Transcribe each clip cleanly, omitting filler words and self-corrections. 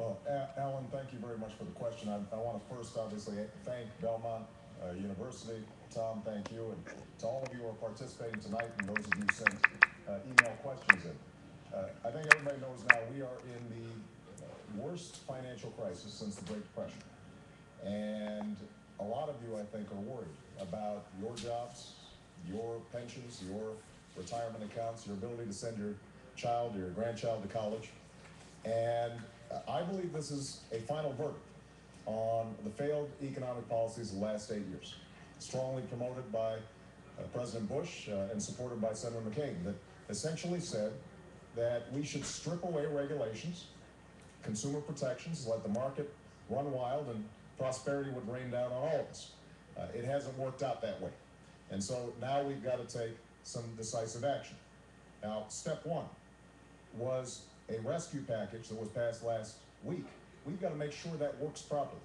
Well, Alan, thank you very much for the question. I want to first obviously thank Belmont University. Tom, thank you. And to all of you who are participating tonight and those of you who sent email questions in. I think everybody knows now we are in the worst financial crisis since the Great Depression. And a lot of you, I think, are worried about your jobs, your pensions, your retirement accounts, your ability to send your child or your grandchild to college. And I believe this is a final verdict on the failed economic policies of the last 8 years, strongly promoted by President Bush and supported by Senator McCain, that essentially said that we should strip away regulations, consumer protections, let the market run wild, and prosperity would rain down on all of us. It hasn't worked out that way. And so now we've got to take some decisive action. Now, step one was a rescue package that was passed last week. We've got to make sure that works properly.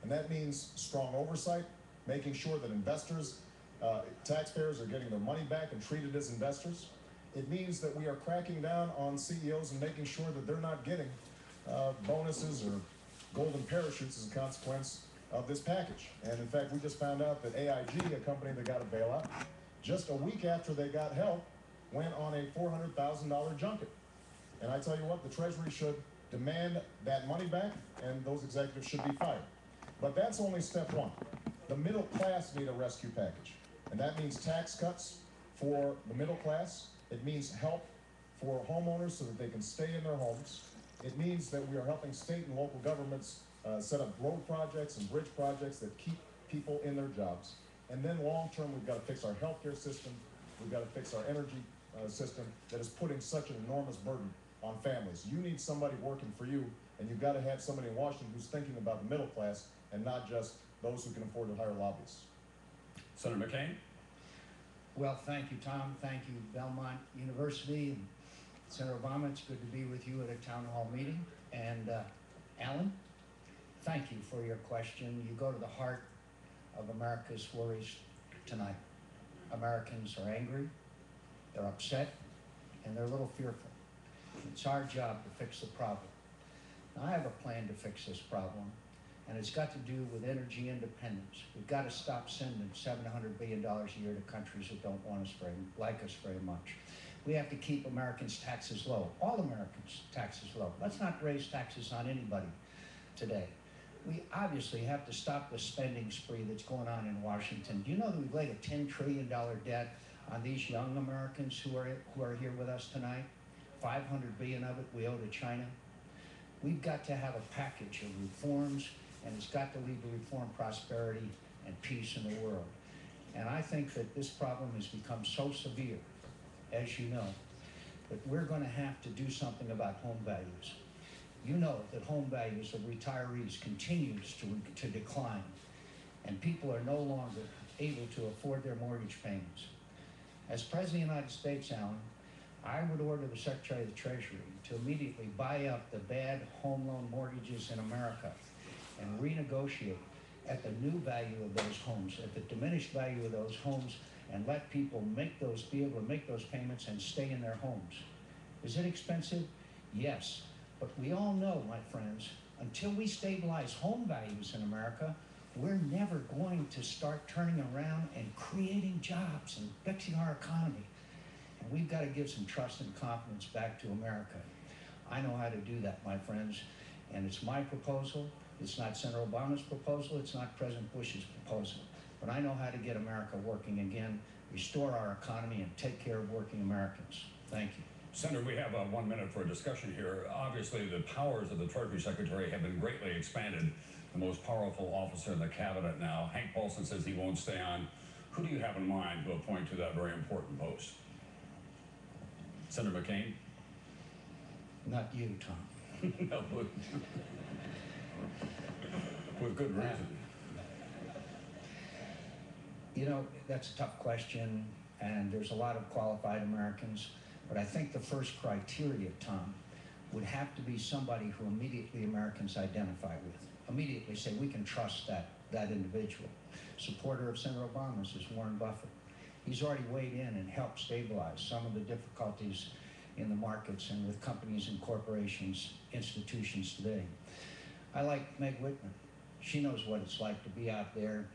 And that means strong oversight, making sure that investors, taxpayers are getting their money back and treated as investors. It means that we are cracking down on CEOs and making sure that they're not getting bonuses or golden parachutes as a consequence of this package. And in fact, we just found out that AIG, a company that got a bailout, just a week after they got help, went on a $400,000 junket. And I tell you what, the Treasury should demand that money back, and those executives should be fired. But that's only step one. The middle class need a rescue package. And that means tax cuts for the middle class. It means help for homeowners so that they can stay in their homes. It means that we are helping state and local governments set up road projects and bridge projects that keep people in their jobs. And then long-term, we've got to fix our healthcare system. We've got to fix our energy system that is putting such an enormous burden on families. You need somebody working for you, and you've got to have somebody in Washington who's thinking about the middle class and not just those who can afford to hire lobbyists. Senator McCain? Well, thank you, Tom. Thank you, Belmont University. And Senator Obama, it's good to be with you at a town hall meeting. And Alan, thank you for your question. You go to the heart of America's worries tonight. Americans are angry, they're upset, and they're a little fearful. It's our job to fix the problem. Now, I have a plan to fix this problem, and it's got to do with energy independence. We've got to stop sending $700 billion a year to countries that don't want us like us very much. We have to keep Americans' taxes low, all Americans' taxes low. Let's not raise taxes on anybody today. We obviously have to stop the spending spree that's going on in Washington. Do you know that we've laid a $10 trillion debt on these young Americans who are here with us tonight? 500 billion of it we owe to China. We've got to have a package of reforms, and it's got to lead to reform, prosperity, and peace in the world. And I think that this problem has become so severe, as you know, that we're going to have to do something about home values. You know that home values of retirees continues to decline, and people are no longer able to afford their mortgage payments. As President of the United States, Alan, I would order the Secretary of the Treasury to immediately buy up the bad home loan mortgages in America and renegotiate at the new value of those homes, at the diminished value of those homes, and let people be able to make those payments and stay in their homes. Is it expensive? Yes. But we all know, my friends, until we stabilize home values in America, we're never going to start turning around and creating jobs and fixing our economy. And we've got to give some trust and confidence back to America. I know how to do that, my friends, and it's my proposal. It's not Senator Obama's proposal. It's not President Bush's proposal. But I know how to get America working again, restore our economy, and take care of working Americans. Thank you. Senator, we have 1 minute for a discussion here. Obviously, the powers of the Treasury Secretary have been greatly expanded. The most powerful officer in the cabinet now. Hank Paulson says he won't stay on. Who do you have in mind to appoint to that very important post? Senator McCain? Not you, Tom. No, with good reason. You know, that's a tough question, and there's a lot of qualified Americans. But I think the first criteria, Tom, would have to be somebody who immediately Americans identify with. Immediately say, we can trust that individual. Supporter of Senator Obama's is Warren Buffett. He's already weighed in and helped stabilize some of the difficulties in the markets and with companies and corporations, institutions today. I like Meg Whitman. She knows what it's like to be out there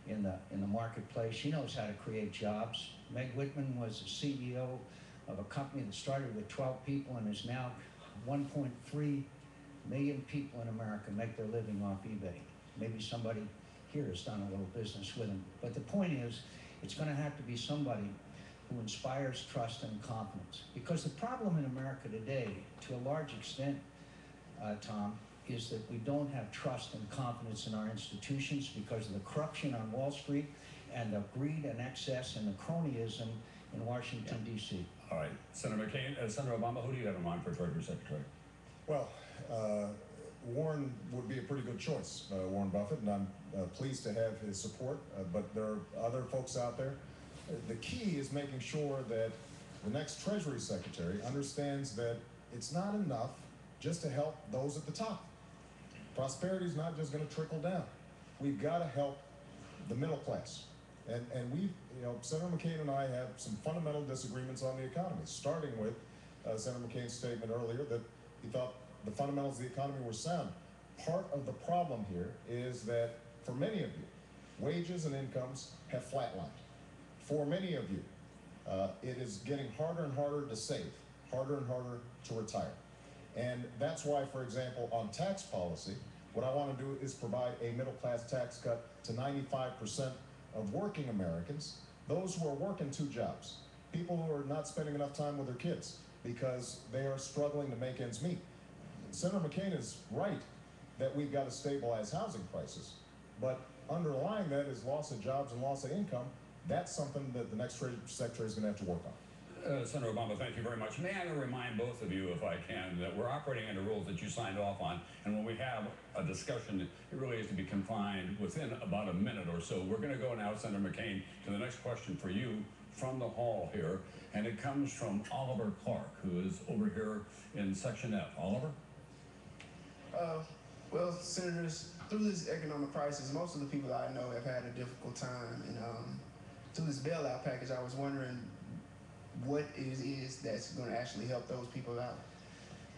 in the marketplace. She knows how to create jobs. Meg Whitman was the CEO of a company that started with 12 people and is now 1.3 million people in America make their living off eBay. Maybe somebody here has done a little business with them. But the point is, it's going to have to be somebody who inspires trust and confidence. Because the problem in America today, to a large extent, Tom, is that we don't have trust and confidence in our institutions because of the corruption on Wall Street and the greed and excess and the cronyism in Washington, D.C. All right. Senator McCain, Senator Obama, who do you have in mind for Treasury Secretary? Well, Warren would be a pretty good choice, Warren Buffett, and I'm pleased to have his support, but there are other folks out there. The key is making sure that the next Treasury Secretary understands that it's not enough just to help those at the top. Prosperity is not just going to trickle down. We've got to help the middle class. And we, Senator McCain and I have some fundamental disagreements on the economy, starting with Senator McCain's statement earlier that he thought the fundamentals of the economy were sound. Part of the problem here is that for many of you, wages and incomes have flatlined. For many of you, it is getting harder and harder to save, harder and harder to retire. And that's why, for example, on tax policy, what I want to do is provide a middle-class tax cut to 95% of working Americans, those who are working 2 jobs, people who are not spending enough time with their kids because they are struggling to make ends meet. Senator McCain is right that we've got to stabilize housing prices, but underlying that is loss of jobs and loss of income. That's something that the next Treasury Secretary is going to have to work on. Senator Obama, thank you very much. May I remind both of you, if I can, that we're operating under rules that you signed off on, and when we have a discussion, it really is to be confined within about a minute or so. We're going to go now, Senator McCain, to the next question for you from the hall here, and it comes from Oliver Clark, who is over here in Section F. Oliver? Well, Senators, through this economic crisis, most of the people that I know have had a difficult time, and through this bailout package, I was wondering what it is that's going to actually help those people out.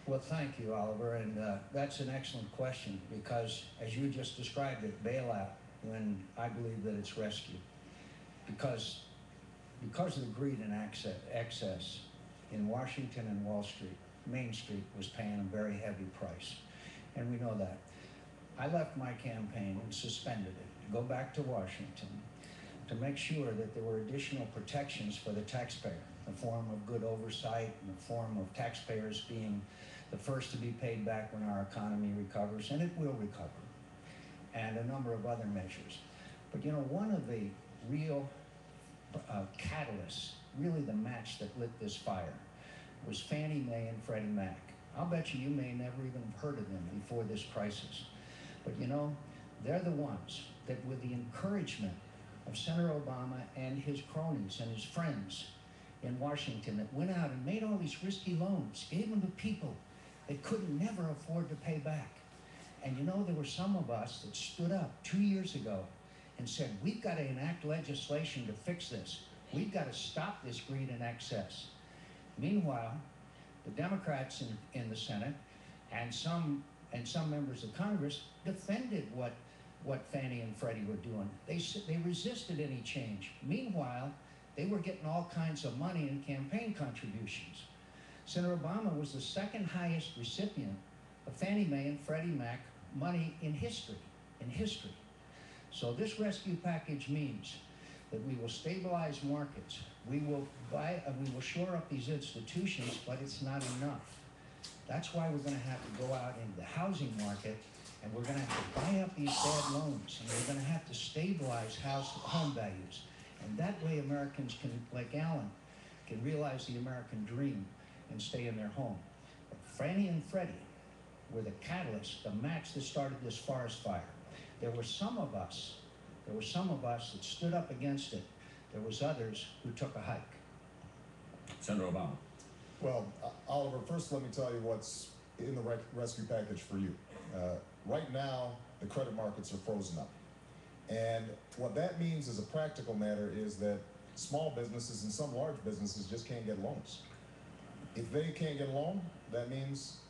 Well, thank you, Oliver, and that's an excellent question because, as you just described it, bailout, when I believe that it's rescue. Because of the greed and excess in Washington and Wall Street, Main Street was paying a very heavy price, and we know that. I left my campaign and suspended it to go back to Washington to make sure that there were additional protections for the taxpayer, in the form of good oversight, in the form of taxpayers being the first to be paid back when our economy recovers, and it will recover, and a number of other measures. But one of the real catalysts, really the match that lit this fire, was Fannie Mae and Freddie Mac. I'll bet you may never even have heard of them before this crisis. But they're the ones that, with the encouragement of Senator Obama and his cronies and his friends in Washington, that went out and made all these risky loans, gave them to people that could never afford to pay back. And there were some of us that stood up 2 years ago and said, we've got to enact legislation to fix this. We've got to stop this greed and excess. Meanwhile, the Democrats in the Senate and some members of Congress defended what Fannie and Freddie were doing. They resisted any change. Meanwhile, they were getting all kinds of money in campaign contributions. Senator Obama was the second highest recipient of Fannie Mae and Freddie Mac money in history. So this rescue package means that we will stabilize markets. We will shore up these institutions, but it's not enough. That's why we're going to have to go out into the housing market, and we're going to have to buy up these bad loans, and we're going to have to stabilize home values. And that way Americans can, like Alan, can realize the American dream and stay in their home. But Fannie and Freddie were the catalyst, the match that started this forest fire. There were some of us that stood up against it. There was others who took a hike. Senator Obama. Well, Oliver, first let me tell you what's in the rescue package for you. Right now, the credit markets are frozen up. And what that means as a practical matter is that small businesses and some large businesses just can't get loans. If they can't get along, that means